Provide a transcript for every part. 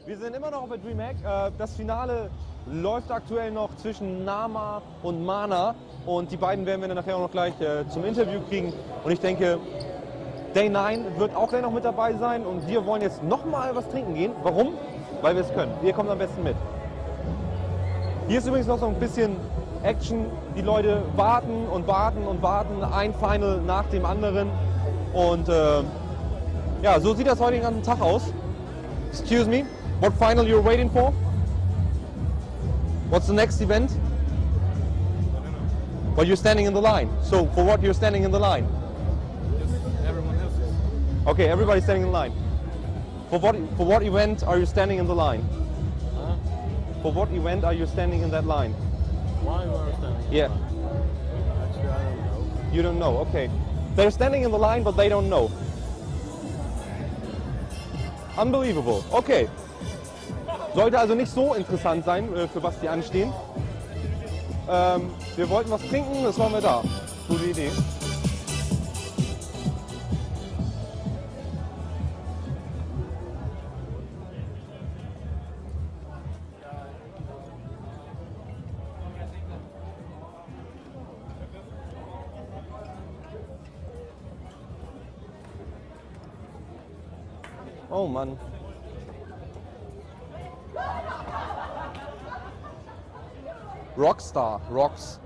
Wir sind immer noch auf der Dreamhack. Das Finale läuft aktuell noch zwischen Nama und Mana und die beiden werden wir dann nachher auch noch gleich zum Interview kriegen. Und ich denke, Day 9 wird auch gleich noch mit dabei sein und wir wollen jetzt nochmal was trinken gehen. Warum? Weil wir es können. Ihr kommt am besten mit. Hier ist übrigens noch so ein bisschen Action. Die Leute warten und warten und warten. Ein Final nach dem anderen. Und ja, so sieht das heute den ganzen Tag aus. Excuse me, what final you're waiting for? What's the next event? Well, you're standing in the line. So for what you're standing in the line? Everyone else is. Okay, everybody's standing in line. For what event are you standing in the line? Huh? For what event are you standing in that line? Why you are standing? Yeah. Actually, I don't know. You don't know, okay. They're standing in the line, but they don't know. Unbelievable, okay. Sollte also nicht so interessant sein, für was die anstehen. Wir wollten was trinken, das waren wir da. Gute Idee. Oh Mann. Rockstar, Rocks.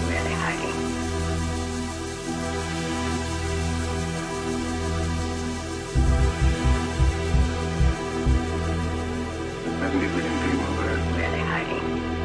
Really hiding. Really hiding.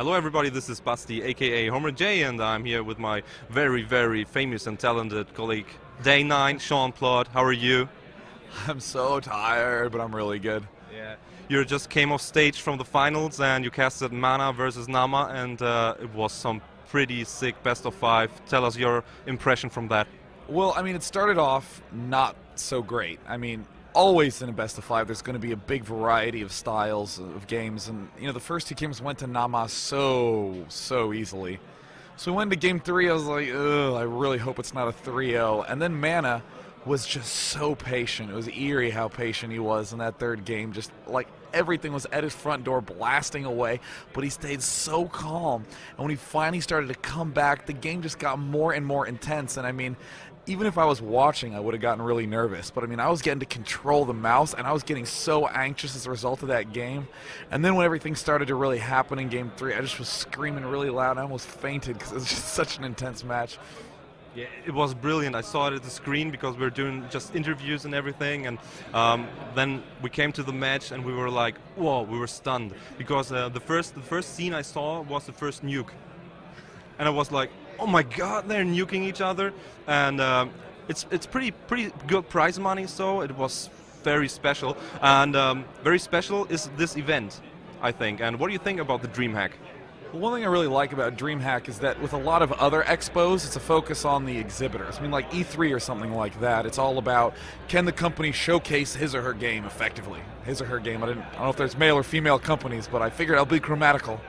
Hello everybody, this is Basti, aka homerjde, and I'm here with my very, very famous and talented colleague, Day 9, Sean Plott. How are you? I'm so tired, but I'm really good. Yeah. You just came off stage from the finals and you casted Mana versus Nama, and it was some pretty sick best of 5. Tell us your impression from that. Well, I mean, it started off not so great. I mean, always in a best of 5, there's going to be a big variety of styles of games, and you know, the first 2 games went to Nama so easily. So we went to game 3, I was like, ugh, I really hope it's not a 3-0. And then Mana was just so patient. It was eerie how patient he was in that 3rd game. Just like everything was at his front door blasting away, but he stayed so calm. And when he finally started to come back, the game just got more and more intense. And I mean, even if I was watching, I would have gotten really nervous. But I mean, I was getting to control the mouse, and I was getting so anxious as a result of that game. And then when everything started to really happen in game 3, I just was screaming really loud. I almost fainted because it was just such an intense match. Yeah, it was brilliant. I saw it at the screen because we were doing just interviews and everything, and then we came to the match and we were like, whoa, we were stunned because the first scene I saw was the first nuke, and I was like, oh my god, they're nuking each other, and it's pretty good prize money, so it was very special, and very special is this event, I think. And what do you think about the DreamHack? Well, one thing I really like about DreamHack is that with a lot of other expos, it's a focus on the exhibitors. I mean, like E3 or something like that, it's all about, can the company showcase his or her game effectively? His or her game. I don't know if there's male or female companies, but I figured I'll be grammatical.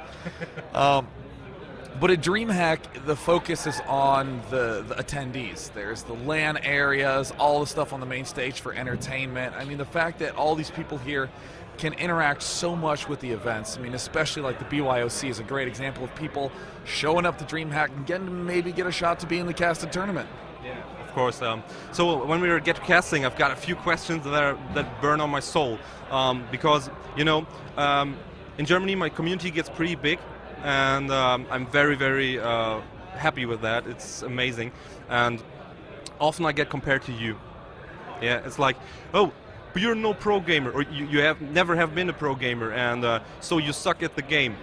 But at DreamHack, the focus is on the attendees. There's the LAN areas, all the stuff on the main stage for entertainment. I mean, the fact that all these people here can interact so much with the events. I mean, especially like the BYOC is a great example of people showing up to DreamHack and getting to maybe get a shot to be in the casted tournament. Yeah, of course. So when we get to casting, I've got a few questions that burn on my soul, because you know, in Germany my community gets pretty big, and I'm very happy with that. It's amazing, and often I get compared to you. Yeah, it's like, oh, but you're no pro gamer, or you have never have been a pro gamer, and so you suck at the game.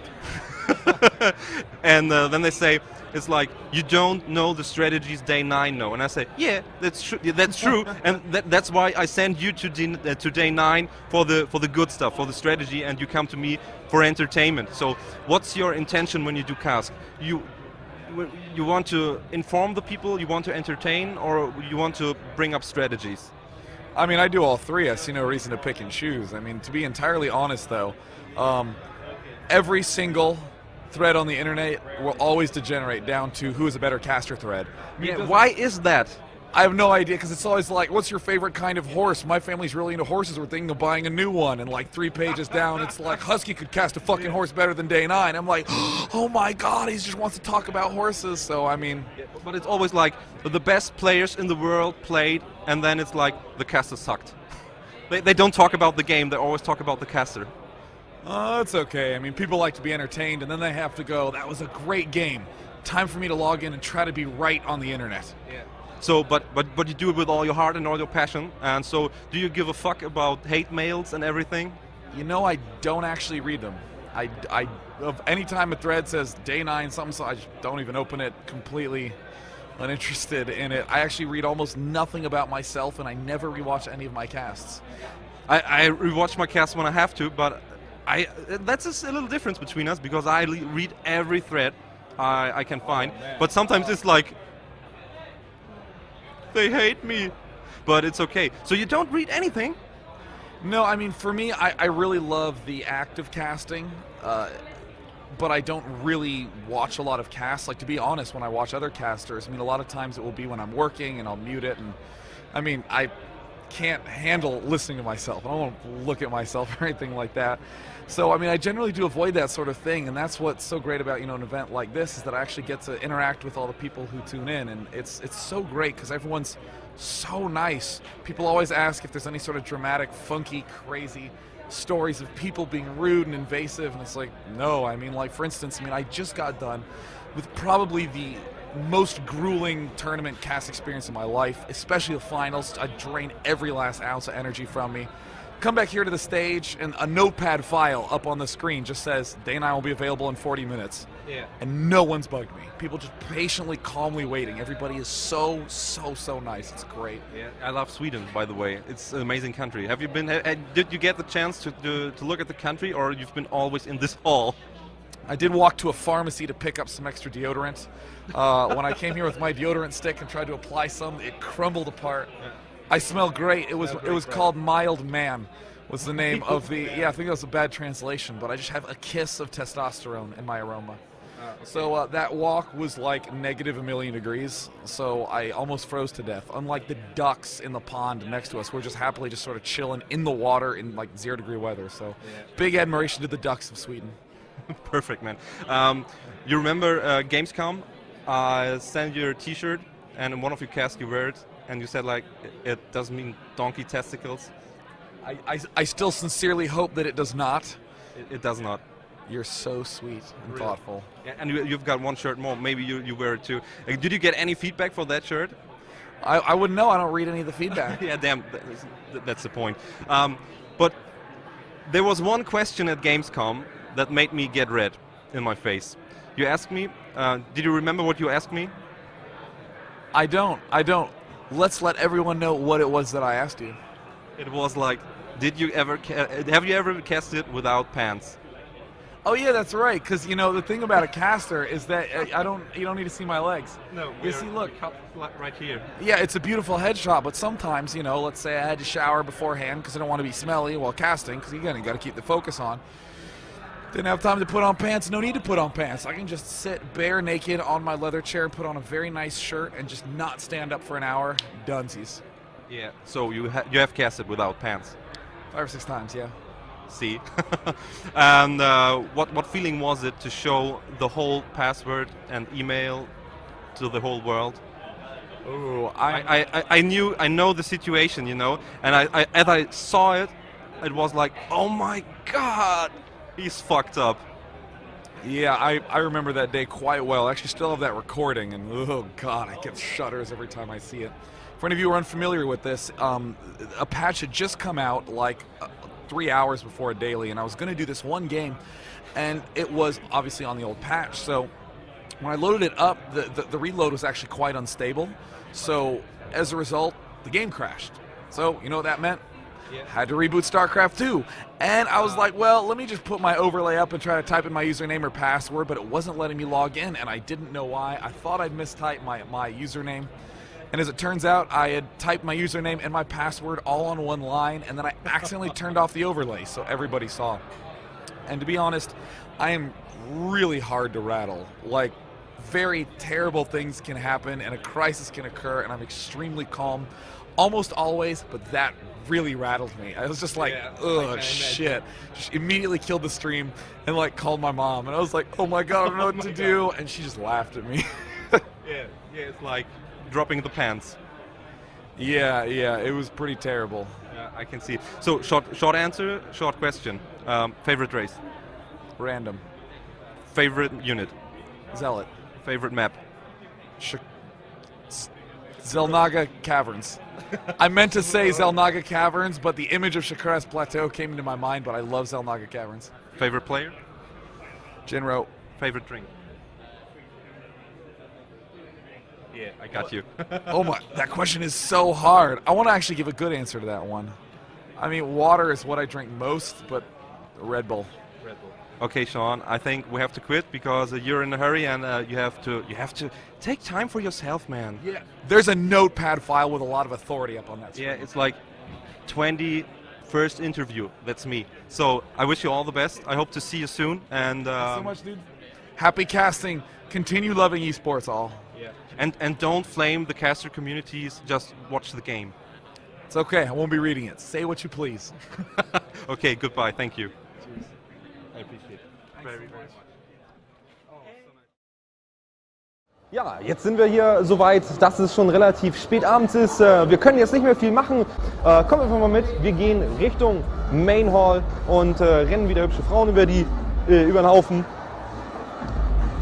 And then they say, it's like, you don't know the strategies Day 9 know. And I say, yeah, that's true. Yeah, that's true, and that's why I send you to Day 9 for the good stuff, for the strategy, and you come to me for entertainment. So, what's your intention when you do cast? You want to inform the people, you want to entertain, or you want to bring up strategies? I mean, I do all 3. I see no reason to pick and choose. I mean, to be entirely honest, though, every single thread on the internet will always degenerate down to who is a better caster thread. Yeah, why is that? I have no idea, because it's always like, what's your favorite kind of horse? My family's really into horses. We're thinking of buying a new one. And like 3 pages down, it's like, Husky could cast a fucking horse better than Day 9. I'm like, oh my god, he just wants to talk about horses. So, I mean... But it's always like, the best players in the world played, and then it's like, the caster sucked. They don't talk about the game, they always talk about the caster. It's okay. I mean, people like to be entertained, and then they have to go, that was a great game. Time for me to log in and try to be right on the internet. Yeah. So, but you do it with all your heart and all your passion, and so do you give a fuck about hate mails and everything? You know, I don't actually read them. I of any time a thread says Day 9 something, so I just don't even open it, completely uninterested in it. I actually read almost nothing about myself, and I never rewatch any of my casts. I rewatch my casts when I have to, but that's a little difference between us, because I read every thread I can find, but sometimes it's like, they hate me, but it's okay. So you don't read anything? No, I mean, for me, I really love the act of casting, but I don't really watch a lot of casts. Like, to be honest, when I watch other casters, I mean, a lot of times it will be when I'm working and I'll mute it, and I mean, I can't handle listening to myself. I don't want to look at myself or anything like that. So, I mean, I generally do avoid that sort of thing, and that's what's so great about, you know, an event like this, is that I actually get to interact with all the people who tune in, and it's so great because everyone's so nice. People always ask if there's any sort of dramatic, funky, crazy stories of people being rude and invasive, and it's like, no. I mean, like, for instance, I mean, I just got done with probably the most grueling tournament cast experience in my life, especially the finals. I drained every last ounce of energy from me. come back here to the stage, and a notepad file up on the screen just says, Day 9 will be available in 40 minutes. Yeah. And no one's bugged me. People just patiently, calmly waiting. Everybody is so nice. It's great. Yeah, I love Sweden, by the way. It's an amazing country. Have you been? Did you get the chance to look at the country, or you've been always in this hall? I did walk to a pharmacy to pick up some extra deodorant. When I came here with my deodorant stick and tried to apply some, it crumbled apart. Yeah. I smell great. It was called Mild Man. Was the name of the? Yeah, I think that was a bad translation, but I just have a kiss of testosterone in my aroma. Okay. So that walk was like negative a million degrees, so I almost froze to death. Unlike the ducks in the pond next to us, we're just happily just sort of chilling in the water in like 0-degree weather. So big admiration to the ducks of Sweden. Perfect, man. You remember Gamescom? I sent you a T-shirt, and in one of your casts you wear it, and you said like it doesn't mean donkey testicles. I still sincerely hope that it does not. It does not. You're so sweet and thoughtful. Yeah, and you've got one shirt more. Maybe you wear it too. Did you get any feedback for that shirt? I wouldn't know. I don't read any of the feedback. Yeah, damn. That's the point. But there was one question at Gamescom that made me get red in my face. You asked me. Did you remember what you asked me? I don't. Let's let everyone know what it was that I asked you. It was like, have you ever casted without pants? Oh yeah, that's right. Because you know the thing about a caster is that you don't need to see my legs. No, you see, look right here. Yeah, it's a beautiful headshot, but sometimes let's say I had to shower beforehand because I don't want to be smelly while casting. Because again, you got to keep the focus on. Didn't have time to put on pants. No need to put on pants. I can just sit bare naked on my leather chair, put on a very nice shirt, and just not stand up for an hour. Dunsies. Yeah. So you have casted without pants. 5 or 6 times, yeah. See. And what feeling was it to show the whole password and email to the whole world? Oh, I know the situation, and as I saw it, it was like, oh my God, he's fucked up. Yeah, I remember that day quite well. I actually still have that recording, and oh God, I get shudders every time I see it. For any of you who are unfamiliar with this, a patch had just come out like 3 hours before a daily, and I was going to do this one game, and it was obviously on the old patch. So when I loaded it up, the reload was actually quite unstable. So as a result, the game crashed. So you know what that meant? Yeah. Had to reboot StarCraft 2. And I was like, well, let me just put my overlay up and try to type in my username or password, but it wasn't letting me log in, and I didn't know why. I thought I'd mistyped my username. And as it turns out, I had typed my username and my password all on one line, and then I accidentally turned off the overlay so everybody saw. And to be honest, I am really hard to rattle. Like, very terrible things can happen and a crisis can occur, and I'm extremely calm almost always, but that really rattled me. I was just like, ugh, shit. Just immediately killed the stream and like called my mom, and I was like, oh my God, I don't know what to do, and she just laughed at me. Yeah, it's like dropping the pants. Yeah, it was pretty terrible. Yeah, I can see. So short answer, short question. Favorite race? Random. Favorite unit? Zealot. Favorite map? Zelnaga Caverns. I meant to say Zelnaga Caverns, but the image of Shakura's Plateau came into my mind, but I love Zelnaga Caverns. Favorite player? Jinro. Favorite drink? Yeah, I got you. Oh my, that question is so hard. I want to actually give a good answer to that one. I mean, water is what I drink most, but Red Bull. Okay, Sean, I think we have to quit because you're in a hurry, and you have to take time for yourself, man. Yeah. There's a notepad file with a lot of authority up on that screen. Yeah, it's like 20 first interview. That's me. So I wish you all the best. I hope to see you soon. And thanks so much, dude. Happy casting. Continue loving esports, all. Yeah. And don't flame the caster communities. Just watch the game. It's okay. I won't be reading it. Say what you please. Okay. Goodbye. Thank you. Cheers. I appreciate it. Very much. Ja, jetzt sind wir hier soweit, dass es schon relativ spät abends ist. Wir können jetzt nicht mehr viel machen. Kommt einfach mal mit. Wir gehen Richtung Main Hall und rennen wieder hübsche Frauen über den Haufen.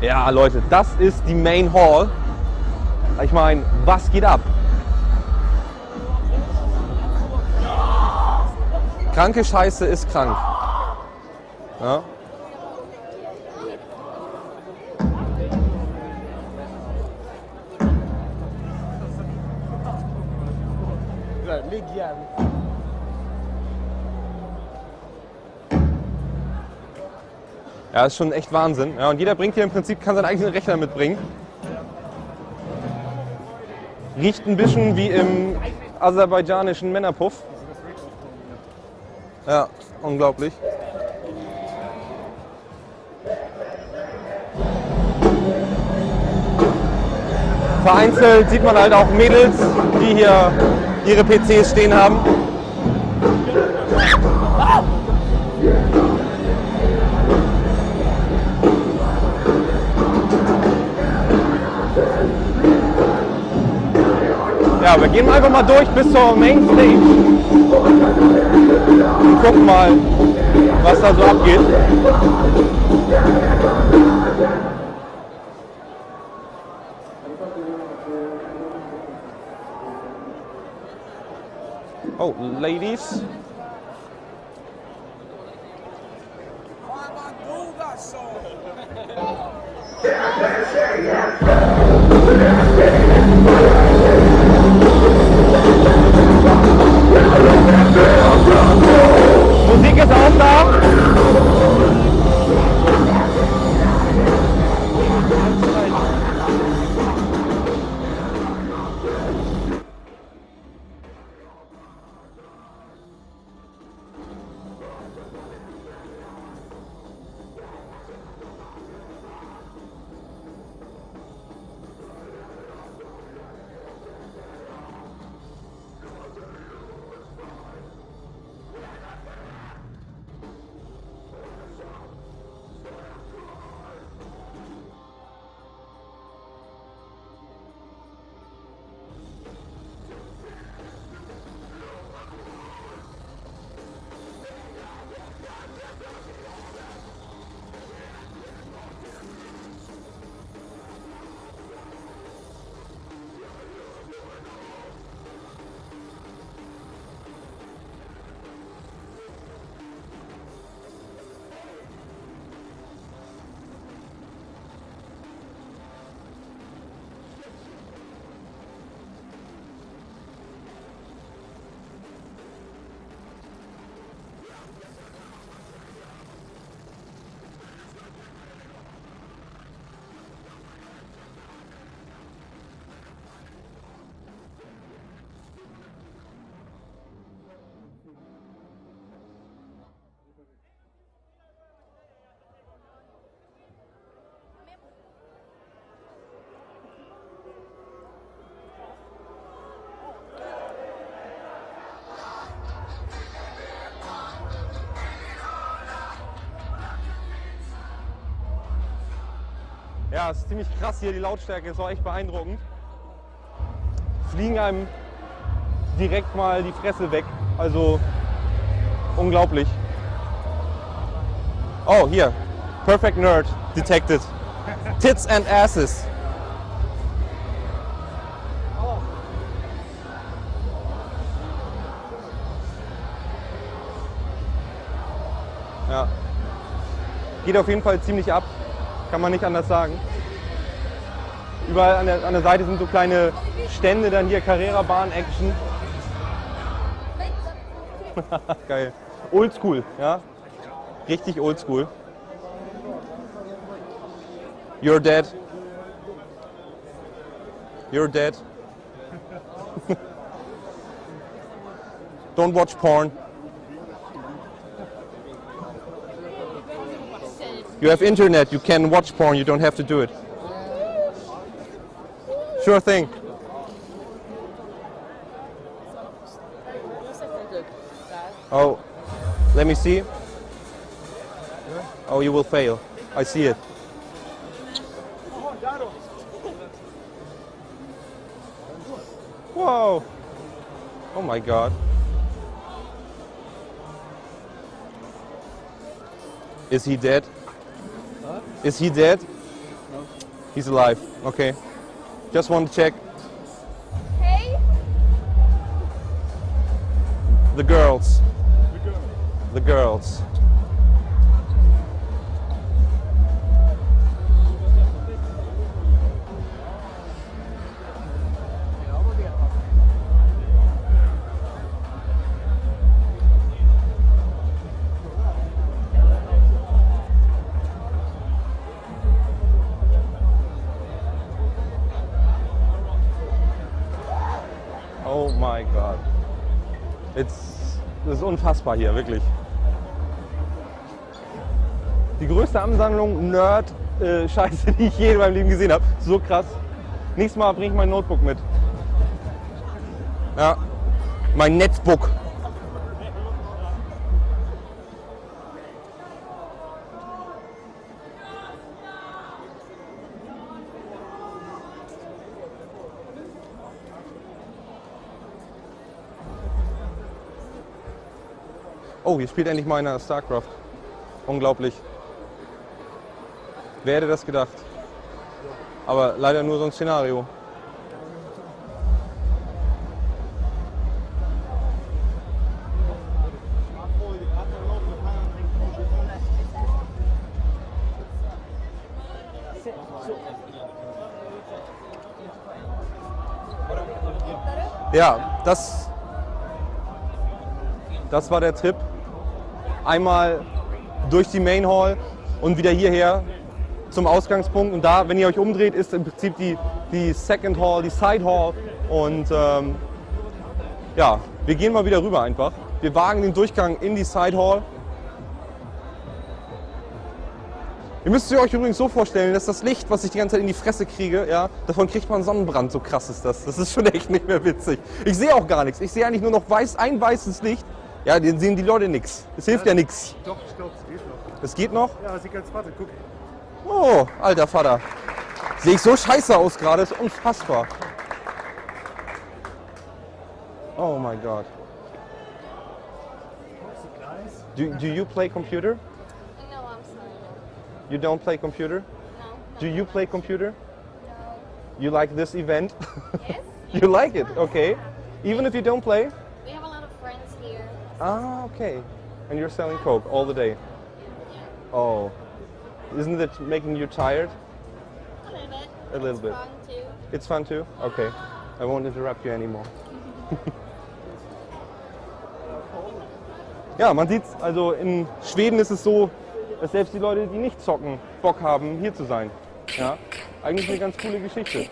Ja, Leute, das ist die Main Hall. Ich meine, was geht ab? Kranke Scheiße ist krank. Ja. Ja, ist schon echt Wahnsinn. Ja, und jeder bringt hier im Prinzip, kann seinen eigenen Rechner mitbringen. Riecht ein bisschen wie im aserbaidschanischen Männerpuff. Ja, unglaublich. Vereinzelt sieht man halt auch Mädels, die hier ihre PCs stehen haben. Ja, wir gehen einfach mal durch bis zur Main Stage und gucken mal, was da so abgeht. Oh, ladies. Musik ist auch da. Ja, es ist ziemlich krass hier, die Lautstärke ist auch echt beeindruckend. Fliegen einem direkt mal die Fresse weg, also unglaublich. Oh, hier, Perfect Nerd detected. Tits and asses. Ja, geht auf jeden Fall ziemlich ab. Kann man nicht anders sagen. Überall an der Seite sind so kleine Stände, dann hier Carrera-Bahn-Action. Geil. Oldschool, ja. Richtig oldschool. You're dead. You're dead. Don't watch porn. You have internet, you can watch porn, you don't have to do it. Sure thing. Oh, let me see. Oh, you will fail. I see it. Whoa. Oh my God. Is he dead? Is he dead? No. He's alive. Okay. Just want to check. Hey. The girls. The girl. the girls. Oh my God. Das ist unfassbar hier, wirklich. Die größte Ansammlung Nerd-Scheiße, die ich je in meinem Leben gesehen habe. So krass. Nächstes Mal bringe ich mein Notebook mit. Ja, mein Netbook. Oh, hier spielt endlich mal einer StarCraft. Unglaublich. Wer hätte das gedacht? Aber leider nur so ein Szenario. Ja, das war der Trip. Einmal durch die Main Hall und wieder hierher zum Ausgangspunkt. Und da, wenn ihr euch umdreht, ist im Prinzip die Second Hall, die Side Hall. Und ja, wir gehen mal wieder rüber einfach. Wir wagen den Durchgang in die Side Hall. Ihr müsst euch übrigens so vorstellen, dass das Licht, was ich die ganze Zeit in die Fresse kriege, ja, davon kriegt man Sonnenbrand, so krass ist das. Das ist schon echt nicht mehr witzig. Ich sehe auch gar nichts. Ich sehe eigentlich nur noch ein weißes Licht. Ja, den sehen die Leute nichts. Es hilft ja nichts. Doch, ich glaube, es geht noch. Es geht noch? Ja, sie ganz warte, guck. Oh, alter Vater. Sehe ich so scheiße aus gerade, ist unfassbar. Oh my God. Do you play computer? No, I'm sorry. You don't play computer? No. Do you play computer? No. You like this event? Yes? You like it, okay. Even if you don't play? We have a lot of friends here. Ah, okay. And you're selling Coke all the day? Oh. Isn't it making you tired? A little bit. A little It's bit. fun too. It's fun too? Okay. I won't interrupt you anymore. Ja, man sieht's, also in Schweden ist es so, dass selbst die Leute, die nicht zocken, Bock haben, hier zu sein. Ja, eigentlich eine ganz coole Geschichte.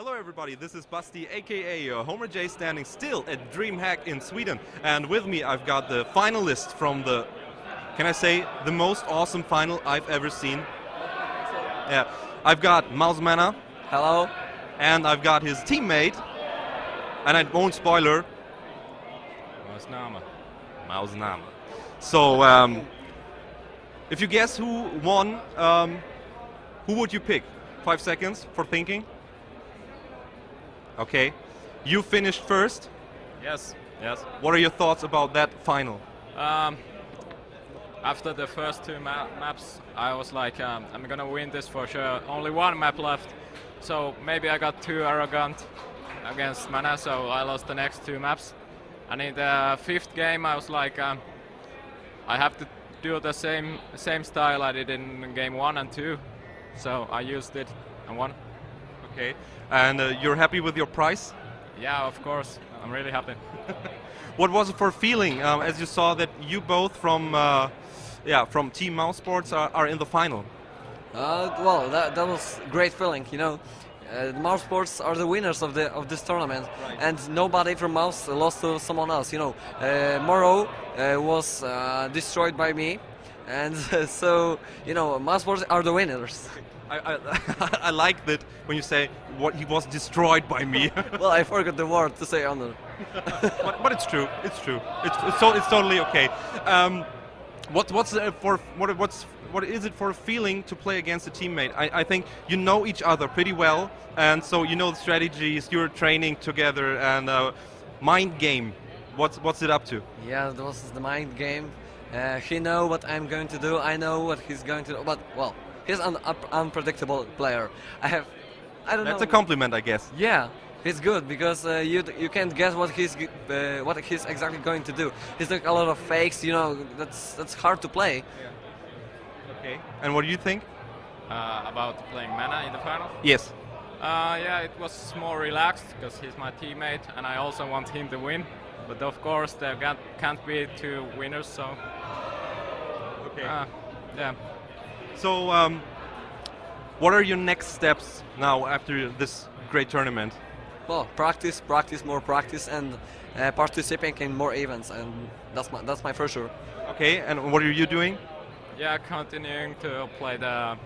Hello everybody, this is Basti aka homerjde standing still at DreamHack in Sweden, and with me I've got the finalist from the, can I say, the most awesome final I've ever seen. Yeah, I've got Mausmana. Hello. And I've got his teammate, and I won't spoiler. Mausnama. So, if you guess who won, who would you pick? 5 seconds for thinking. Okay, you finished first. Yes. What are your thoughts about that final? After the first two maps, I was like, I'm gonna win this for sure. Only one map left, so maybe I got too arrogant against Mana, so I lost the next two maps. And in the fifth game, I was like, I have to do the same style I did in game 1 and 2, so I used it and won. Okay, and you're happy with your prize? Yeah, of course, I'm really happy. What was it for feeling as you saw that you both from Team Mouse Sports are in the final? Well, that was great feeling. You know, the Mouse Sports are the winners of this tournament, right. And nobody from Mouse lost to someone else. You know, Moro was destroyed by me, and so you know, Mouse Sports are the winners. I like that when you say what he was destroyed by me. Well, I forgot the word to say honor. but it's true. It's true. It's totally okay. What is it for a feeling to play against a teammate? I think you know each other pretty well, and so you know the strategies. You're training together, and mind game. What's it up to? Yeah, that was the mind game. He know what I'm going to do. I know what he's going to do. But well, he's an unpredictable player. I don't know. That's a compliment, I guess. Yeah, he's good because you can't guess what he's exactly going to do. He's doing a lot of fakes. You know, that's hard to play. Okay. And what do you think? About playing Mana in the final? Yes. Yeah, it was more relaxed because he's my teammate and I also want him to win. But of course there can't be two winners, so... Okay. Yeah. So, what are your next steps now after this great tournament? Well, practice, more practice, and participating in more events, and that's my for sure. Okay, and what are you doing? Yeah, continuing to play the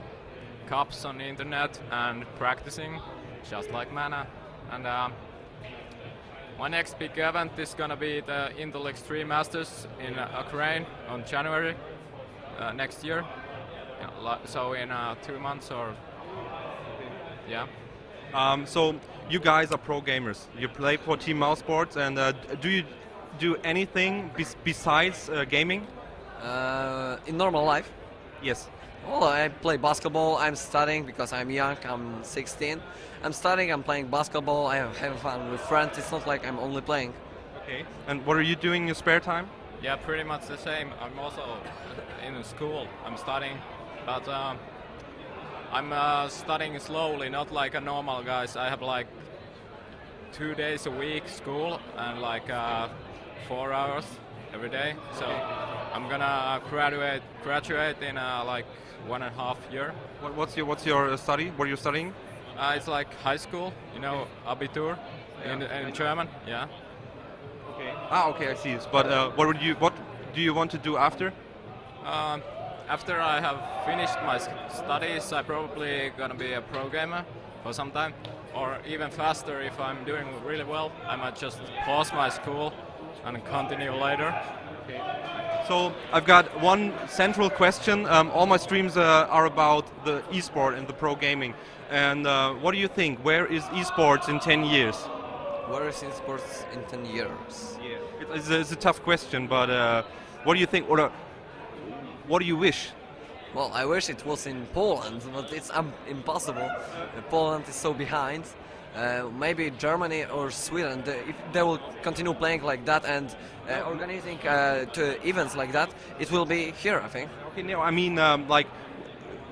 cups on the internet and practicing, just like Mana. And my next big event is gonna be the Intel Extreme Masters in Ukraine on January next year. Yeah, so in 2 months or yeah. So you guys are pro gamers. You play for Team Mouse Sports, and do you do anything besides gaming? In normal life? Yes. Well, I play basketball. I'm studying because I'm young. I'm 16. I'm studying. I'm playing basketball. I have fun with friends. It's not like I'm only playing. Okay. And what are you doing in your spare time? Yeah, pretty much the same. I'm also in school. I'm studying, but I'm studying slowly, not like a normal guys. I have like 2 days a week school and like 4 hours every day. So I'm gonna graduate in like 1.5 years. What's your study? What are you studying? It's like high school, you know, Abitur in German. Yeah. Okay. Okay, I see. But what do you want to do after? After I have finished my studies, I'm probably gonna be a pro gamer for some time, or even faster if I'm doing really well. I might just pause my school and continue later. Okay. So I've got one central question. All my streams are about the esport and the pro gaming. And what do you think? Where is esports in 10 years? Where is esports in 10 years? Yeah, it's a tough question, but what do you think? Or what do you wish? Well, I wish it was in Poland, but it's impossible. Poland is so behind. Maybe Germany or Sweden, if they will continue playing like that and organizing events like that, it will be here, I think. Okay, no, I mean, like,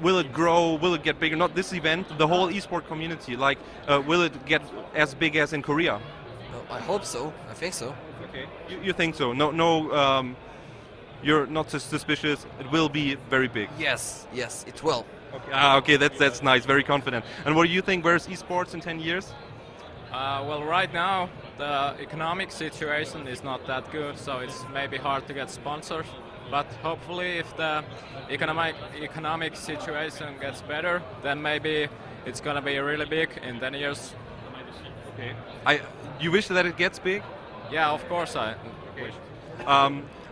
will it grow? Will it get bigger? Not this event, the whole esport community. Like, will it get as big as in Korea? I hope so. I think so. Okay. You think so? No. You're not suspicious. It will be very big. Yes, it will. Okay. Okay, that's nice. Very confident. And what do you think? Where's esports in 10 years? Well, right now the economic situation is not that good, so it's maybe hard to get sponsors. But hopefully, if the economic situation gets better, then maybe it's gonna be really big in 10 years. Okay. You wish that it gets big? Yeah, of course I wish.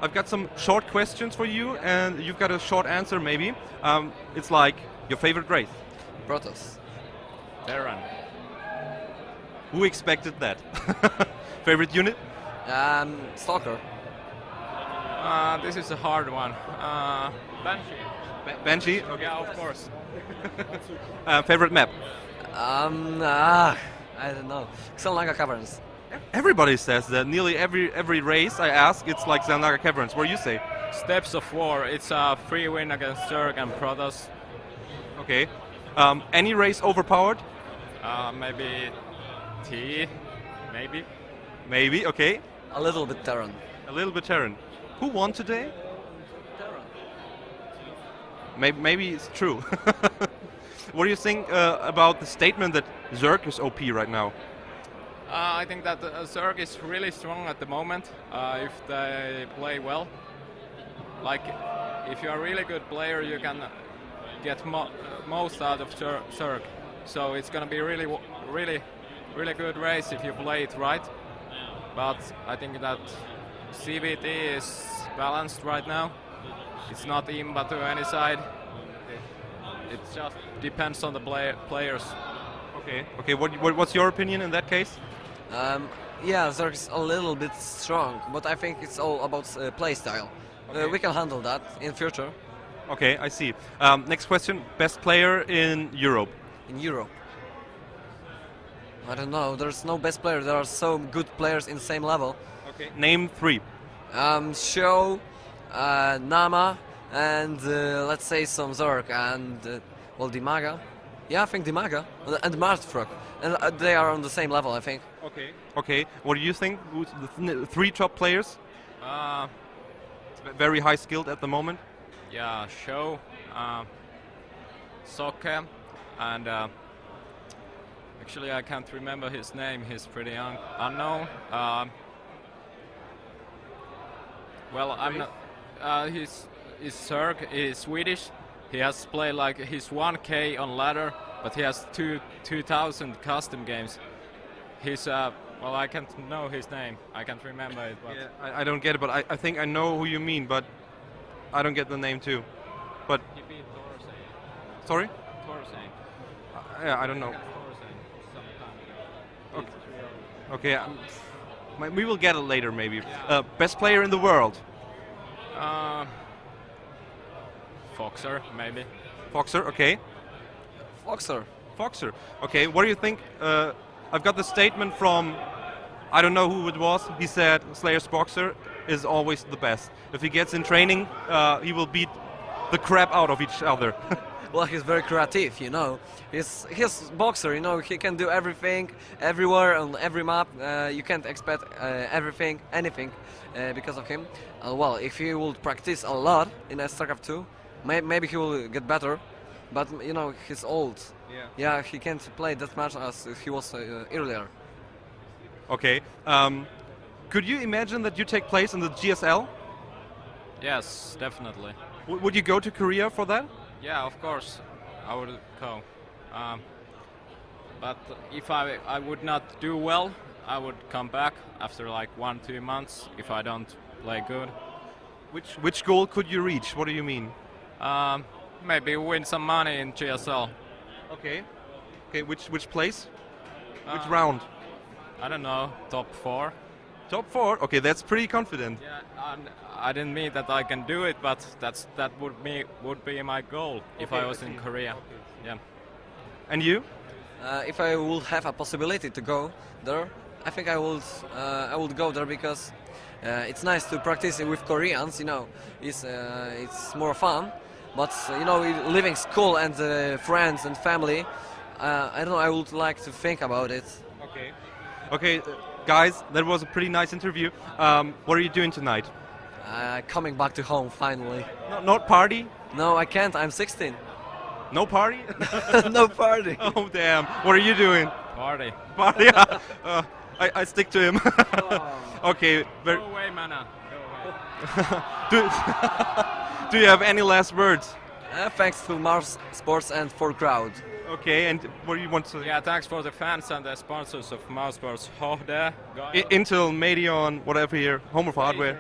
I've got some short questions for you, and you've got a short answer maybe. It's like your favorite race. Protoss. Terran. Who expected that? Favorite unit? Stalker. This is a hard one. Banshee. Banshee? Okay. Yeah, of course. Favorite map? I don't know. Xelnaga Caverns. Everybody says that. Nearly every race I ask, it's like Xelnaga Caverns. What do you say? Steps of War. It's a free win against Zerg and Protoss. Okay. Any race overpowered? Maybe T. Maybe. Maybe, okay. A little bit Terran. A little bit Terran. Who won today? Maybe it's true. What do you think about the statement that Zerg is OP right now? I think that Zerg is really strong at the moment if they play well. Like, if you're a really good player, you can get most out of Zerg. So it's gonna be really good race if you play it right. But I think that CBT is balanced right now. It's not imba to any side. It just depends on the players. Okay. Okay. What's your opinion in that case? Yeah, Zerg is a little bit strong, but I think it's all about play style. Okay. We can handle that in future. Okay, I see. Next question. Best player in Europe? In Europe. I don't know. There's no best player. There are so good players in the same level. Okay. Name 3. Show, Nama, and let's say some Zerg and well, Dimaga. Yeah, I think Dimaga and Martfrog, and they are on the same level, I think. Okay. Okay. What do you think? Who's the 3 top players? Very high skilled at the moment. Yeah, Show, Soke, and actually I can't remember his name. He's pretty unknown. Well, I'm not. He's Zerg. He's Swedish. He has played like he's 1K on ladder, but he has 2,000 custom games. He's well, I can't know his name. I can't remember it. But Yeah, I don't get it, but I think I know who you mean, but I don't get the name too. But he beat Thorstein. sorry? Thorstein. Yeah, I don't know. Okay, we will get it later maybe. Best player in the world? Foxer, maybe. Foxer, okay. Foxer. Foxer, okay. What do you think? I've got the statement from, I don't know who it was. He said Slayer's Boxer is always the best. If he gets in training, he will beat the crap out of each other. Well, he's very creative, you know. He's boxer, you know. He can do everything, everywhere, on every map. You can't expect anything, because of him. Well, if he will practice a lot in StarCraft 2, maybe he will get better. But you know, he's old. Yeah, he can't play that much as he was earlier. Okay. Could you imagine that you take place in the GSL? Yes, definitely. Would you go to Korea for that? Yeah, of course, I would go. But if I would not do well, I would come back after like 1-2 months if I don't play good. Which goal could you reach? What do you mean? Maybe win some money in GSL. Okay. Okay. Which place? Which round? I don't know, top 4. Top 4. Okay, that's pretty confident. Yeah, I didn't mean that I can do it, but that would be my goal if I was in Korea. Yeah. And you? If I would have a possibility to go there, I think I would go there because it's nice to practice with Koreans. You know, it's more fun. But you know, leaving school and friends and family, I don't know. I would like to think about it. Okay. Okay, guys, that was a pretty nice interview. What are you doing tonight? Coming back to home finally. Not party? No, I can't. I'm 16. No party? No party. Oh damn! What are you doing? Party. But yeah, I stick to him. Okay. Go away, Mana. Go away. Do you have any last words? Thanks to Mars Sports and for crowd. Okay, and what do you want to say? Yeah, thanks for the fans and the sponsors of Mouse Sports. Homerjde, Intel, Medion, whatever here, Home of Hardware.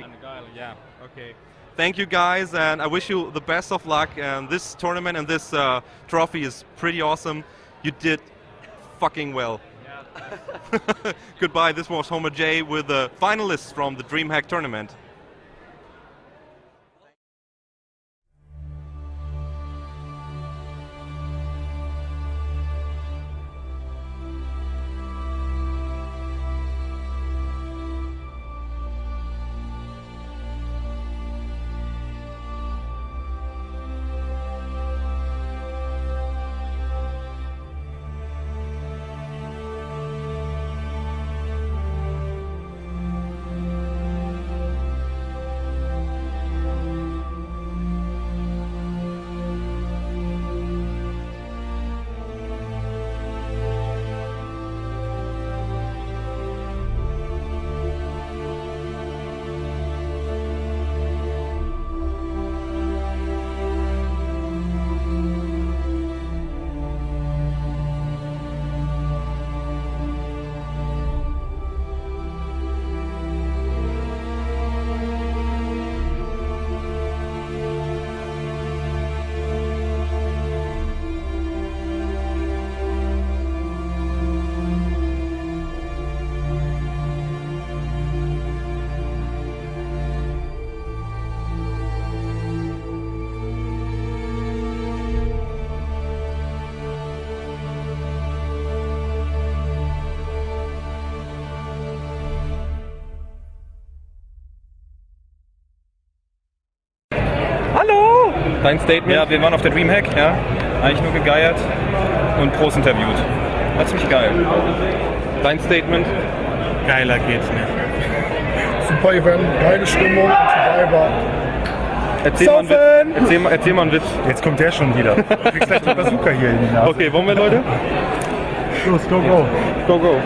and Guile, yeah. Okay. Thank you guys, and I wish you the best of luck. And this tournament and this trophy is pretty awesome. You did fucking well. Yeah. Goodbye. This was homerjde with the finalists from the DreamHack tournament. Hallo! Dein Statement? Ja, wir waren auf der Dreamhack, ja. Eigentlich nur gegeiert und Pros interviewt. War ziemlich geil. Dein Statement? Geiler geht's nicht. Super Event, geile Stimmung, Survivor. Erzähl mal einen Witz. Jetzt kommt der schon wieder. Du kriegst gleich den Bazooka hier in die Nase. Okay, wollen wir, Leute? Los, go, go. Go, go.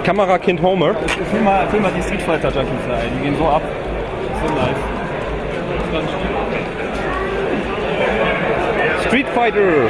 Kamerakind Homer. Film mal die Street Fighter Junkies da, die gehen so ab. So nice. Street Fighter.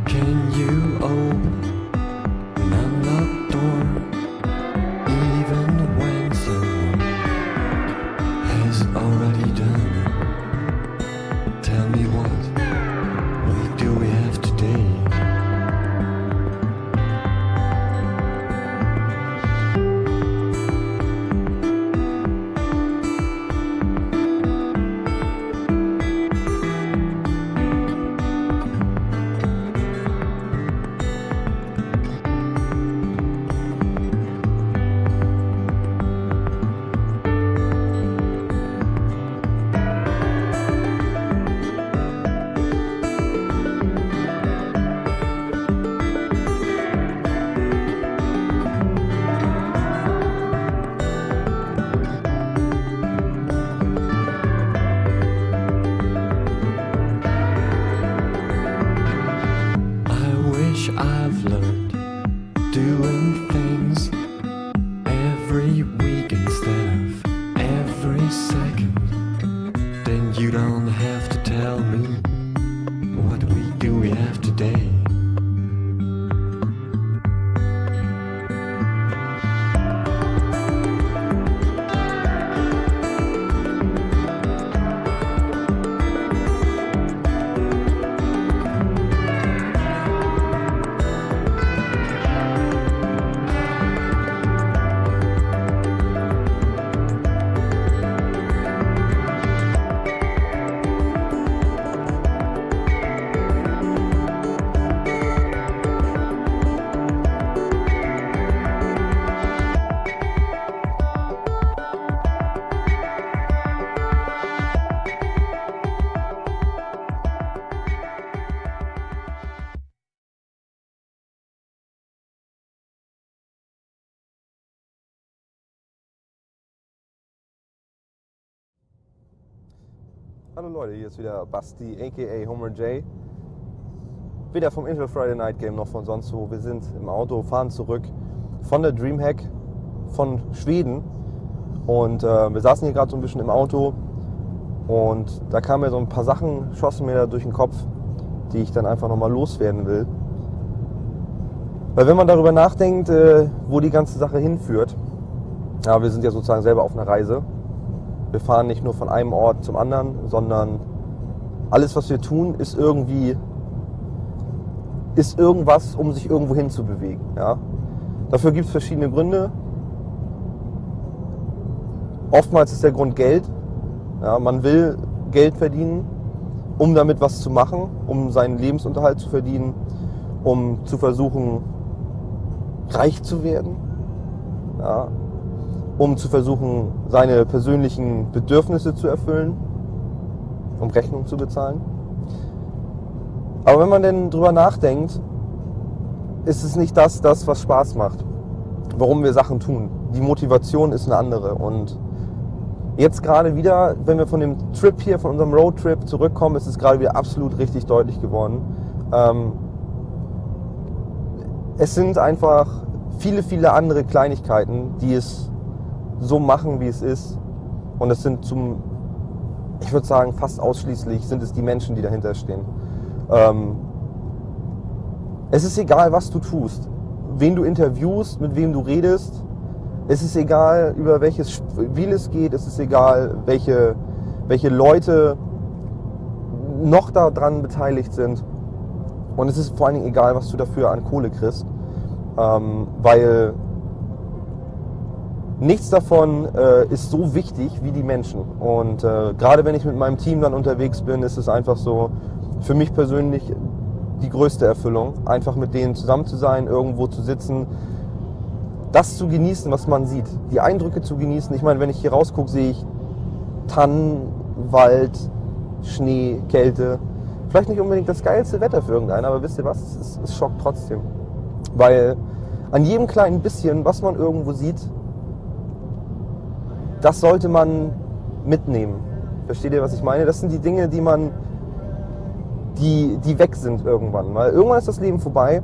Can you open the door? doing things every week instead of every second, then you don't have to tell me what we have today. Hallo Leute, hier ist wieder Basti aka homerjde. Weder vom Intel Friday Night Game noch von sonst wo. Wir sind im Auto, fahren zurück von der Dreamhack von Schweden und wir saßen hier gerade so ein bisschen im Auto und da kamen mir so ein paar Sachen, schossen mir da durch den Kopf, die ich dann einfach nochmal loswerden will. Weil wenn man darüber nachdenkt, wo die ganze Sache hinführt, ja, wir sind ja sozusagen selber auf einer Reise. Wir fahren nicht nur von einem Ort zum anderen, sondern alles, was wir tun, ist irgendwas, um sich irgendwo hin zu bewegen. Ja? Dafür gibt es verschiedene Gründe. Oftmals ist der Grund Geld. Ja, man will Geld verdienen, um damit was zu machen, um seinen Lebensunterhalt zu verdienen, um zu versuchen, reich zu werden. Ja? Um zu versuchen, seine persönlichen Bedürfnisse zu erfüllen, um Rechnungen zu bezahlen. Aber wenn man denn drüber nachdenkt, ist es nicht das, was Spaß macht, warum wir Sachen tun. Die Motivation ist eine andere. Und jetzt gerade wieder, wenn wir von dem Trip hier, von unserem Roadtrip zurückkommen, ist es gerade wieder absolut richtig deutlich geworden. Es sind einfach viele, viele andere Kleinigkeiten, die es so machen, wie es ist. Und es sind ich würde sagen, fast ausschließlich sind es die Menschen, die dahinter stehen. Es ist egal, was du tust, wen du interviewst, mit wem du redest. Es ist egal, über welches Spiel es geht. Es ist egal, welche Leute noch daran beteiligt sind. Und es ist vor allen Dingen egal, was du dafür an Kohle kriegst. Weil nichts davon ist so wichtig wie die Menschen. Und gerade wenn ich mit meinem Team dann unterwegs bin, ist es einfach so für mich persönlich die größte Erfüllung, einfach mit denen zusammen zu sein, irgendwo zu sitzen, das zu genießen, was man sieht, die Eindrücke zu genießen. Ich meine, wenn ich hier rausgucke, sehe ich Tannen, Wald, Schnee, Kälte. Vielleicht nicht unbedingt das geilste Wetter für irgendeinen, aber wisst ihr was, es schockt trotzdem. Weil an jedem kleinen bisschen, was man irgendwo sieht, das sollte man mitnehmen. Versteht ihr, was ich meine? Das sind die Dinge, die weg sind irgendwann. Weil irgendwann ist das Leben vorbei.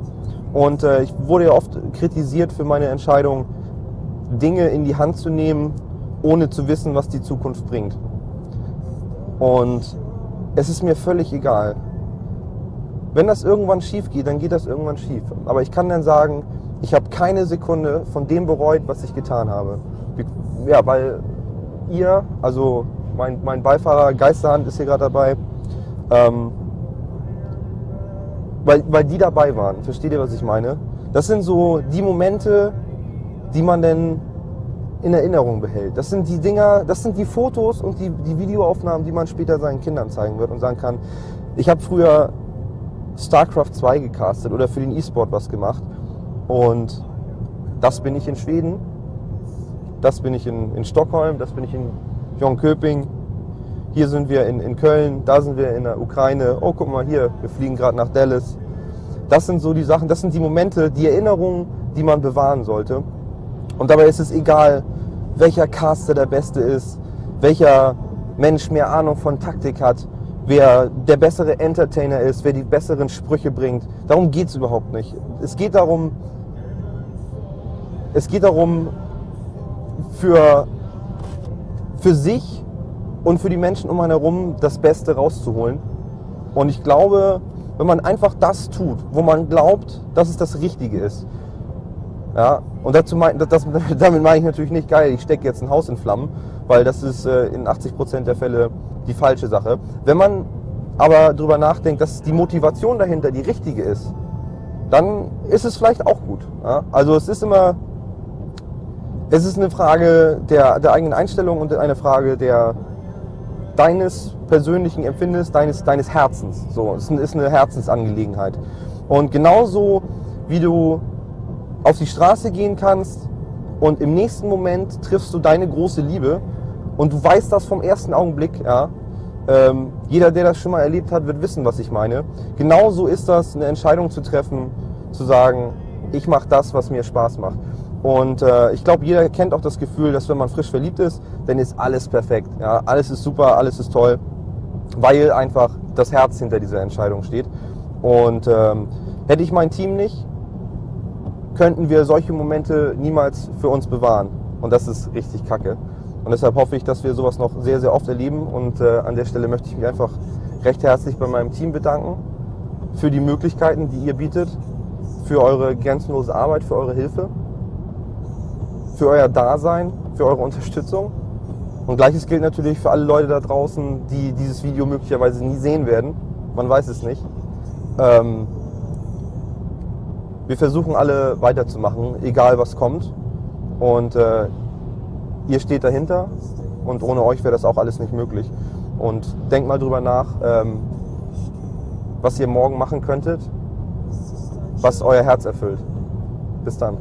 Und ich wurde ja oft kritisiert für meine Entscheidung, Dinge in die Hand zu nehmen, ohne zu wissen, was die Zukunft bringt. Und es ist mir völlig egal. Wenn das irgendwann schief geht, dann geht das irgendwann schief. Aber ich kann dann sagen, ich habe keine Sekunde von dem bereut, was ich getan habe. Ja, weil ihr, also mein Beifahrer Geisterhand ist hier gerade dabei, weil die dabei waren. Versteht ihr, was ich meine? Das sind so die Momente, die man denn in Erinnerung behält. Das sind die Dinger, das sind die Fotos und die Videoaufnahmen, die man später seinen Kindern zeigen wird und sagen kann, ich habe früher StarCraft 2 gecastet oder für den E-Sport was gemacht und das bin ich in Schweden, das bin ich in Stockholm, das bin ich in Jönköping, hier sind wir in Köln, da sind wir in der Ukraine, oh guck mal hier, wir fliegen gerade nach Dallas. Das sind so die Sachen, das sind die Momente, die Erinnerungen, die man bewahren sollte. Und dabei ist es egal, welcher Caster der Beste ist, welcher Mensch mehr Ahnung von Taktik hat, wer der bessere Entertainer ist, wer die besseren Sprüche bringt. Darum geht es überhaupt nicht. Es geht darum, es geht darum, für sich und für die Menschen um einen herum das Beste rauszuholen. Und ich glaube, wenn man einfach das tut, wo man glaubt, dass es das Richtige ist, ja, und damit meine ich natürlich nicht, geil, ich stecke jetzt ein Haus in Flammen, weil das ist in 80% der Fälle die falsche Sache. Wenn man aber darüber nachdenkt, dass die Motivation dahinter die richtige ist, dann ist es vielleicht auch gut. Ja? Also es ist eine Frage der eigenen Einstellung und eine Frage deines persönlichen Empfindens, deines Herzens. So, es ist eine Herzensangelegenheit. Und genauso wie du auf die Straße gehen kannst und im nächsten Moment triffst du deine große Liebe und du weißt das vom ersten Augenblick, ja. Jeder, der das schon mal erlebt hat, wird wissen, was ich meine. Genauso ist das, eine Entscheidung zu treffen, zu sagen, ich mache das, was mir Spaß macht. Und ich glaube, jeder kennt auch das Gefühl, dass wenn man frisch verliebt ist, dann ist alles perfekt. Ja? Alles ist super, alles ist toll, weil einfach das Herz hinter dieser Entscheidung steht. Und hätte ich mein Team nicht, könnten wir solche Momente niemals für uns bewahren. Und das ist richtig kacke. Und deshalb hoffe ich, dass wir sowas noch sehr, sehr oft erleben. Und an der Stelle möchte ich mich einfach recht herzlich bei meinem Team bedanken für die Möglichkeiten, die ihr bietet, für eure grenzenlose Arbeit, für eure Hilfe, für euer Dasein, für eure Unterstützung. Und Gleiches gilt natürlich für alle Leute da draußen, die dieses Video möglicherweise nie sehen werden. Man weiß es nicht. Wir versuchen alle weiterzumachen, egal was kommt. Und ihr steht dahinter und ohne euch wäre das auch alles nicht möglich. Und denkt mal drüber nach, was ihr morgen machen könntet, was euer Herz erfüllt. Bis dann.